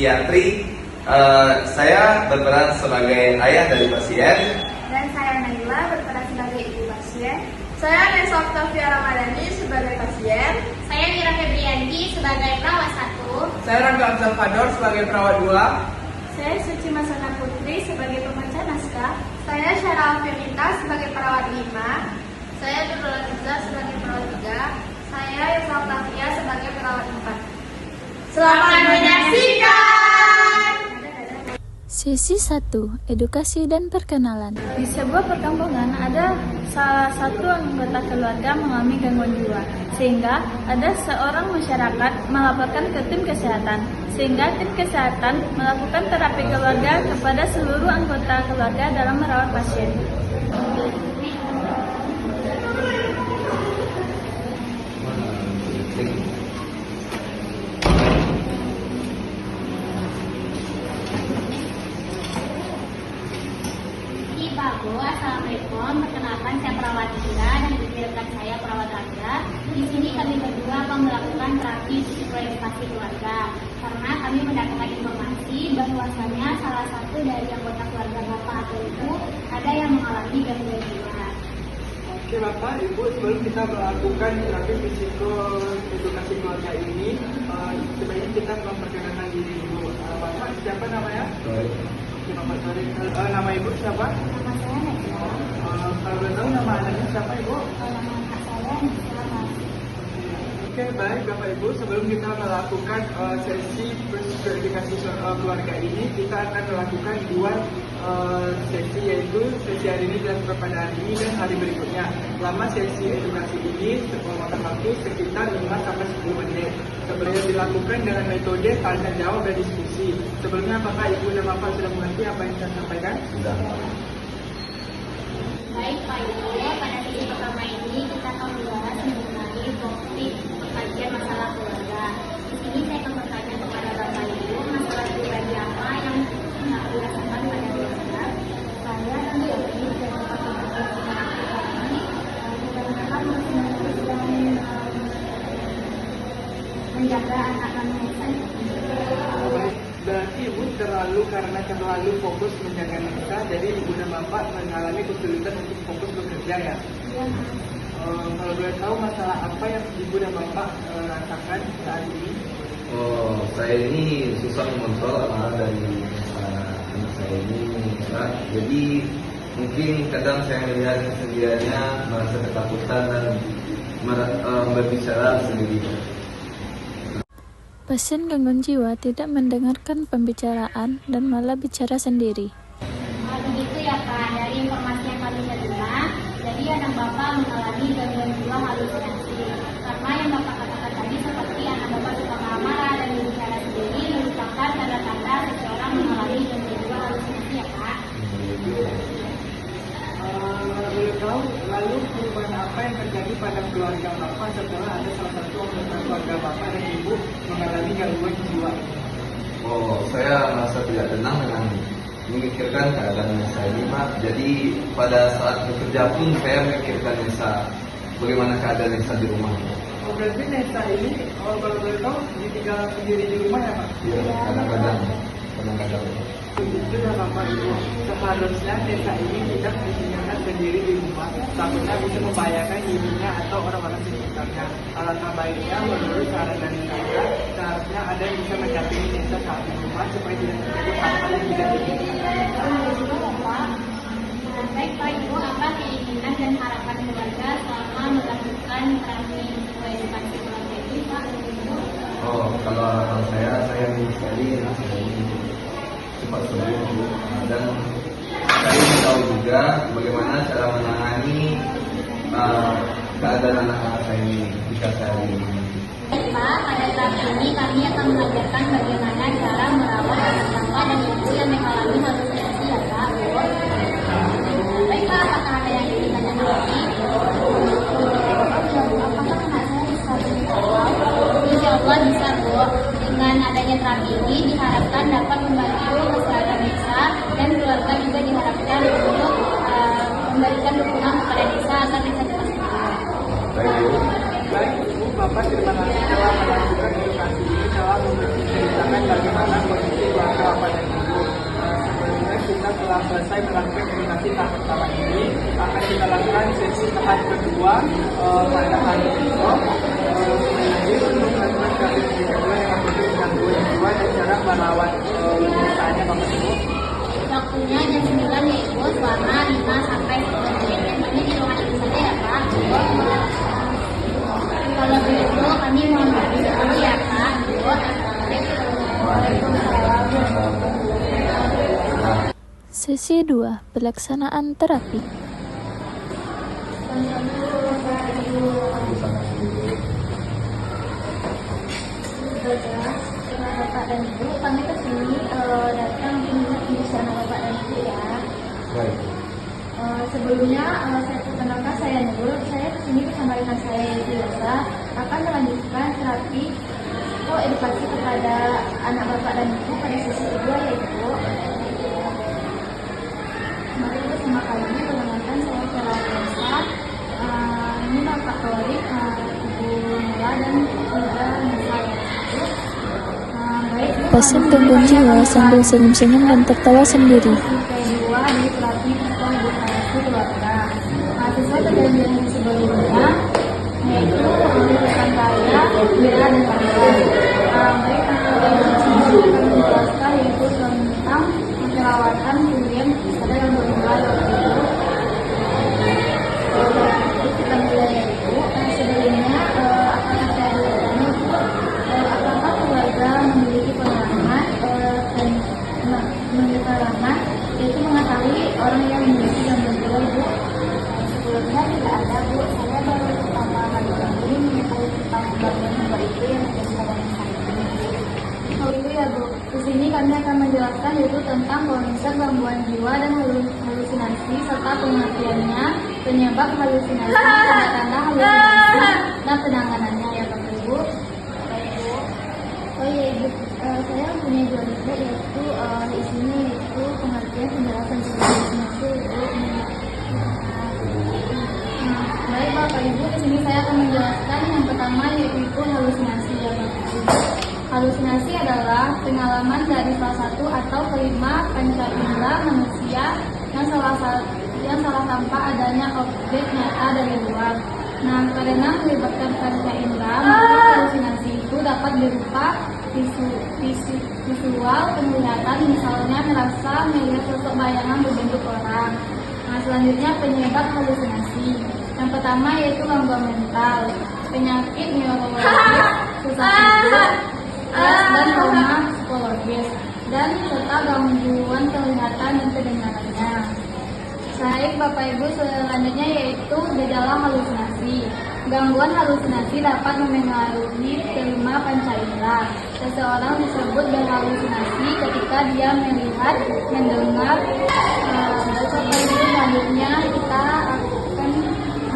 psikiatri. Saya berperan sebagai ayah dari pasien. Dan saya Naila berperan sebagai ibu pasien. Saya Nesa Octavia Ramadhani sebagai pasien. Saya Mira Febrianti sebagai perawat 1. Saya Rangga Salvador sebagai perawat 2. Saya Suci Masana Putri sebagai pembaca naskah. Saya Syara Alfianita sebagai perawat 5. Saya Nurul Aziza sebagai perawat 3. Saya Yesa Octavia sebagai perawat 4. Selamat menyaksikan. Sesi 1. Edukasi dan perkenalan. Di sebuah perkampungan ada salah satu anggota keluarga mengalami gangguan jiwa, sehingga ada seorang masyarakat melaporkan ke tim kesehatan, sehingga tim kesehatan melakukan terapi keluarga kepada seluruh anggota keluarga dalam merawat pasien. Assalamualaikum, perkenalkan saya perawat Indra dan di depan saya perawat Raja. Di sini kami berdua akan melakukan terapi psikoedukasi keluarga karena kami mendapatkan informasi bahwasanya salah satu dari anggota keluarga Bapak atau Ibu ada yang mengalami gangguan jiwa. Oke Bapak, Ibu, sebelum kita melakukan terapi psikoedukasi keluarga ini, sebaiknya kita memperkenalkan diri dulu. Bapak siapa namanya? Oke Bapak, sorry. Nama Ibu siapa? Nama saya Naila. Kalau boleh tahu nama anaknya siapa Ibu? Nama anak saya Nisa. Oke, baik Bapak Ibu, sebelum kita melakukan sesi psikoedukasi keluarga ini, kita akan melakukan dua sesi, yaitu sesi hari ini dan pada hari ini dan hari berikutnya. Lama sesi edukasi ini memakan waktu sekitar 5-10 menit. Sebelumnya dilakukan dengan metode tanya jawab dan diskusi. Sebelumnya apakah Ibu dan Bapak sudah mengerti apa yang saya sampaikan? Sudah. Baik Pak Ibu, pada sesi pertama ini kita akan membahas mengenai topik pengkajian masalah keluarga. Di sini saya akan bertanya kepada Bapak Ibu masalah pribadi apa yang dirasakan pada keluarga. Saya dan Ibu dan Bapak Ibu kebanyakan menjaga anak-anak saya. Berarti Ibu terlalu fokus menjaga Nisa, jadi Ibu dan Bapak mengalami kesulitan untuk fokus bekerja ya? Iya. Kalau boleh tahu masalah apa yang Ibu dan Bapak rasakan saat ini? Oh, saya ini susah mengontrol amarah dari anak saya ini. Nah, jadi mungkin kadang saya melihat kesedihannya, merasa ketakutan dan berbicara sendiri. Pasien gangguan jiwa tidak mendengarkan pembicaraan dan malah bicara sendiri. Begitu ya Pak, dari informasi yang kami terima, jadi anak Bapak mengalami gangguan jiwa halusinasi. Karena yang Bapak katakan tadi seperti anak Bapak suka marah dan berbicara sendiri merupakan tanda-tanda seseorang mengalami gangguan jiwa halusinasi ya Pak. Boleh tahu lalu perubahan apa yang terjadi pada keluarga Bapak setelah ada salah satu anggota keluarga Bapak dan Ibu mengalami gangguan jiwa? Oh, saya merasa tidak tenang dengan memikirkan keadaan Nisa ini, Pak. Jadi pada saat bekerja pun saya memikirkan Nisa, bagaimana keadaan Nisa di rumah. Oh, berarti Nisa ini, kalau boleh tahu, ditinggal sendiri di rumah ya Pak? Iya, kadang-kadang. Itu ya Bapak Ibu, seharusnya Nisa ini tidak ditinggalkan sendiri di rumah, takutnya bisa membahayakan dirinya atau orang-orang di sekitarnya. Alangkah baiknya menurut saran dari saya, seharusnya ada yang bisa mendampingi Nisa saat di rumah supaya tidak terjadi hal-hal yang tidak diinginkan. Baik Pak Ibu, apa keinginan dan harapan keluarga selama melakukan terapi psikoedukasi keluarga ini Pak Ibu? Oh, kalau harapan saya ingin sekali anak saya ini cepat sembuh, dan saya ingin tahu juga bagaimana cara menangani keadaan anak-anak saya ini jika saya ini. Baik Pak, pada saat ini kami akan mengajarkan bagaimana cara merawat anak Bapak dan Ibu yang mengalami halusinasi ya Pak. Baik Pak, apakah ada yang ingin ditanyakan lagi? Apakah anak saya bisa berbicara? Insya Allah bisa Bu. Dengan adanya terapi ini diharapkan dapat membantu kesehatan Nisa dan keluarga juga diharapkan untuk memberikan dukungan kepada Nisa agar Nisa cepat sembuh. Baik Ibu, Bapak terima kasih telah melakukan edukasi ini, telah menceritakan bagaimana kondisi selesai melakukan edukasi tahap pertama ini, akan kita lakukan sesi tahap kedua pada hari esok. Lanjut untuk melakukan sesi kedua yang berikut gangguan jiwa dan cara merawat penyertaannya Bapak Ibu. Waktunya jam 9 yaitu selama 5 sampai 10 menit. Ini di ruangan itu saja ya Pak. Kalau begitu kami mohon pergi dulu ya Pak. Sesi 2. Pelaksanaan terapi. Bapak dan Ibu, kami kesini datang untuk pembicaraan Bapak dan Ibu ya. Baik. Sebelumnya saya perkenalkan, saya Nurul. Saya kesini bersama rekan saya yaitu Yosa akan melanjutkan terapi atau edukasi kepada anak Bapak dan Ibu pada sesi kedua yaitu mari kita sama kali ini perkenalkan saya secara Yosa. Ini Bapak Torik, Ibu Mula dan juga Nisa. Pasien gangguan jiwa sambil senyum-senyum dan tertawa sendiri. Kedua di terapi atau edukasi keluarga. Sesuai perjanjian yang sebelumnya, yaitu rekan saya Mira dan Tanda. Baik akan menjelaskan yaitu tentang perawatan klien pada gangguan jiwa yaitu kita mulai yaitu sebelumnya akan saya jelaskan itu apakah keluarga memiliki pengalaman yaitu mengetahui orang yang memiliki gangguan jiwa Bu? Sebelumnya tidak ada Bu, saya baru pertama kali ini mengetahui tentang gangguan jiwa itu yang menjadi gangguan saya. Oh itu ya Bu, di sini kami akan menjelaskan yaitu tentang konsep gangguan jiwa dan halusinasi serta pengertiannya, penyebab halusinasi, tanda-tanda halusinasi, dan penanganannya ya Bapak Ibu. Oh iya Ibu, saya punya dua buku yaitu di sini yaitu pengertian penjelasan halusinasi Ibu. Baik Bapak Ibu, di sini saya akan menjelaskan yang pertama yaitu halusinasi ya Bapak Ibu. Halusinasi adalah pengalaman dari salah satu atau kelima panca indera manusia yang salah tampak adanya objek nyata dari luar. Nah, karena melibatkan panca indera, maka halusinasi itu dapat berupa visual, penglihatan, misalnya merasa melihat sosok bayangan berbentuk orang. Nah, selanjutnya penyebab halusinasi. Yang pertama yaitu gangguan mental, penyakit neurologis, susah tidur, dan trauma psikologis, dan serta gangguan penglihatan dan pendengarannya. Baik Bapak Ibu, selanjutnya yaitu gejala halusinasi. Gangguan halusinasi dapat memengaruhi kelima panca indera. Seseorang disebut berhalusinasi ketika dia melihat, mendengar. Bapak Ibu, selanjutnya kita akan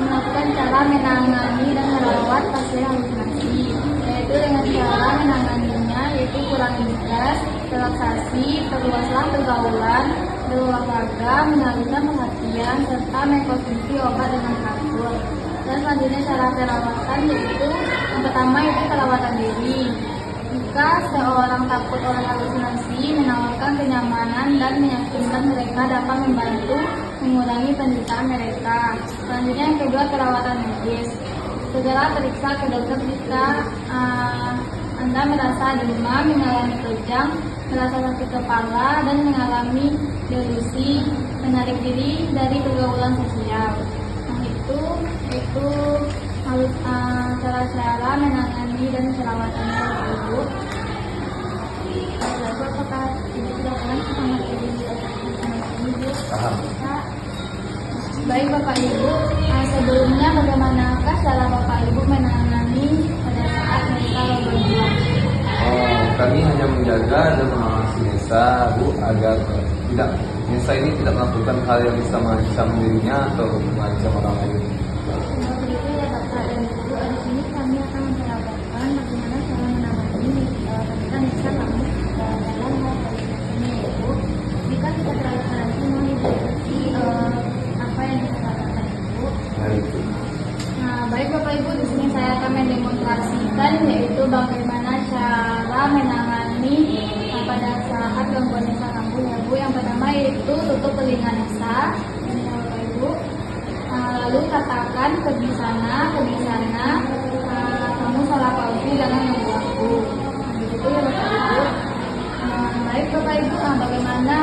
melakukan cara menangani dan merawat pasien halusinasi, yaitu dengan cara menanganinya yaitu kurangi stres, relaksasi, perluaslah pergaulan, berolahraga, mengalihkan perhatian, serta mengkonsumsi obat dengan teratur. Dan selanjutnya cara perawatan yaitu yang pertama yaitu perawatan diri. Jika seorang takut oleh halusinasi, menawarkan kenyamanan dan meyakinkan mereka dapat membantu mengurangi penderitaan mereka. Selanjutnya yang kedua perawatan medis. Segera periksa ke dokter jika Anda merasa demam, mengalami kejang, merasa sakit kepala, dan mengalami delusi, menarik diri dari pergaulan sosial. Nah itu cara-cara menangani dan perawatannya Ibu. Lalu apakah Ibu sudah paham sama Ibu? Paham. Baik Bapak Ibu, sebelumnya bagaimanakah cara Bapak Ibu menangani pada saat mereka berjuang? Kami hanya menjaga dan mengawasi Nesa Bu agar Nesa ini tidak melakukan hal yang bisa mengancam dirinya atau mengancam orang lain. Seperti itu ya Bapak dan Ibu, di sini kami akan memperagakan bagaimana cara menangani ketika Nesa kami dalam hal ini yaitu jika kita terlalu mau diikuti apa yang dikatakan Ibu. Nah, baik Bapak Ibu, di sini saya akan mendemonstrasikan yaitu bagaimana cara menangani pada saat gangguan Nesa rambut ya Bu. Yang pertama yaitu tutup telinga Nesa. Ini ya Bapak Ibu. Lalu katakan pergi sana, kamu salah palsu, jangan mengganggu aku. Begitu ya Bapak Ibu. Baik Bapak Ibu, bagaimana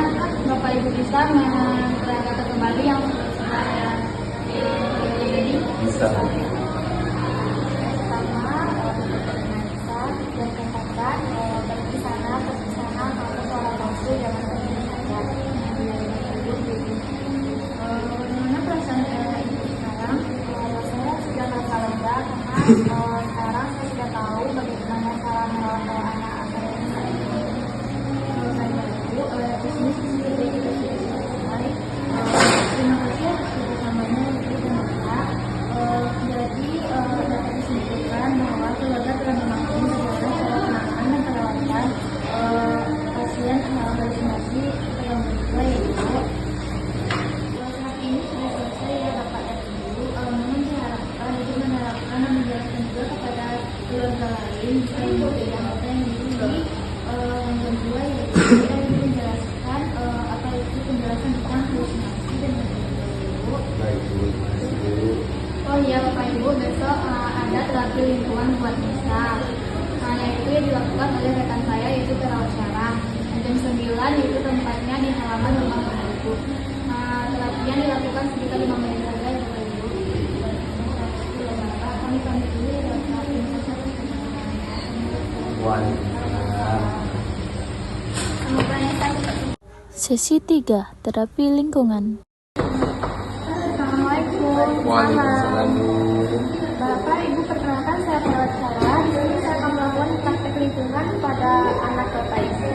Bapak Ibu bisa menerangkan kembali yang saya jadi? Bisa. Pertama, dan katakan pergi sana, kamu salah palsu, jangan mengganggu. Bagaimana perasaan saya sekarang? Saya sudah merasa lega karena sekarang saya sudah tahu bagaimana cara merawat anak-anak saya. Kalau saya Bu, di sini seperti kita sudah selesai. Terima kasih atas kerjasamanya Ibu dan Bapak. Jadi dapat disimpulkan bahwa keluarga telah memaklumi bagaimana cara penanganan dan perawatan pasien halusinasi yang berbeda yaitu saat ini sudah selesai ya Bapak dan Ibu. Namun diharapkan Ibu menerapkan dan menjelaskan juga kepada keluarga lain yang berbeda yang di sini. Yang kedua yaitu kita menjelaskan apa itu penjelasan tentang halusinasi dan Ibu. Baik Bu, terima kasih Bu. Oh iya Bapak Ibu, besok ada terapi lingkungan buat Nesa. Yaitu yang dilakukan oleh rekan saya yaitu perawat syaraf. Jam 9 yaitu tempatnya di halaman rumah Bapak Ibu. Terapinya dilakukan sekitar 5 menit saja ya Bapak Ibu. Kami pamit dulu ya Bapak. Waalaikumsalam. Semoga Nesa cepat. Sesi 3, terapi lingkungan. Assalamualaikum. Waalaikumsalam Bu. Bapak, Ibu, perkenalkan saya perawat syaraf. Di sini saya akan melakukan praktek lingkungan pada anak Bapak Ibu.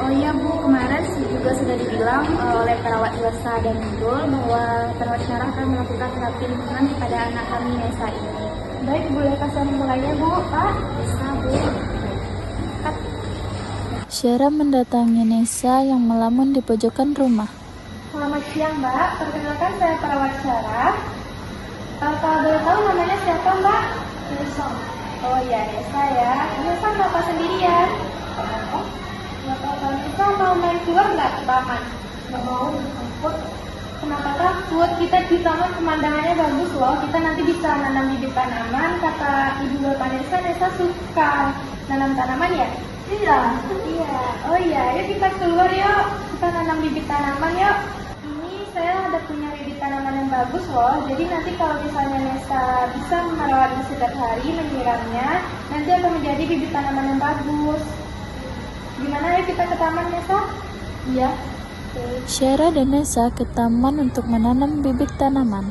Oh iya Bu, kemarin juga sudah dibilang oleh perawat Iwasa dan Nurul bahwa perawat syaraf akan melakukan terapi lingkungan kepada anak kami Nesa ini. Baik, boleh kasih mulainya Bu, Pak? Bisa Bu. Syara mendatangi Nesa yang melamun di pojokan rumah. Selamat siang Mbak, perkenalkan saya perawat syaraf. Kalau boleh tahu namanya siapa Mbak? Nesa. Oh iya Nesa ya. Nesa kenapa sendirian? Oh, nggak apa-apa. Nesa mau main keluar nggak ke taman? Nggak mau, takut. Kenapa takut? Kita di taman pemandangannya bagus loh. Kita nanti bisa nanam bibit tanaman. Kata ibu bapak Nesa suka nanam tanaman ya? Iya. Iya. Oh iya, yuk kita keluar yuk. Kita nanam bibit tanaman yuk. Saya ada punya bibit tanaman yang bagus loh. Jadi nanti kalau misalnya Nesa bisa merawatnya setiap hari, menyiramnya, nanti akan menjadi bibit tanaman yang bagus. Gimana ya kita ke taman Nesa? Iya. Syara dan Nesa ke taman untuk menanam bibit tanaman.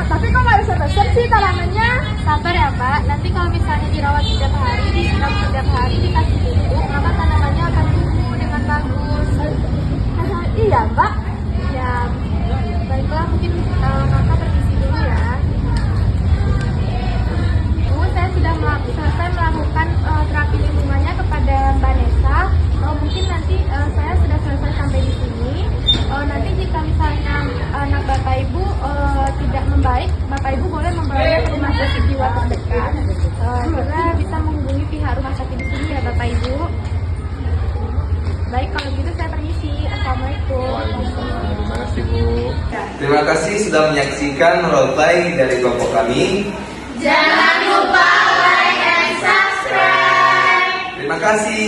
Tapi kok nggak bisa besar sih tanamannya? Sabar ya Mbak, nanti kalau misalnya dirawat setiap hari, disiram setiap hari, dikasih pupuk, maka tanamannya akan tumbuh dengan bagus. Iya Mbak. Ya, baiklah mungkin kakak permisi dulu ya. Bu, saya sudah selesai melakukan terapi lingkungannya kepada Mbak Nesa. Mungkin nanti saya sudah selesai sampai di sini. Nanti jika misalnya anak Bapak Ibu tidak membaik, Bapak Ibu boleh membawanya ke rumah sakit jiwa terdekat. Kita bisa menghubungi pihak rumah sakit di sini ya Bapak Ibu. Baik, kalau gitu saya permisi. Assalamualaikum. Terima kasih Bu. Terima kasih sudah menyaksikan roleplay dari kelompok kami. Jangan lupa like and subscribe. Terima kasih.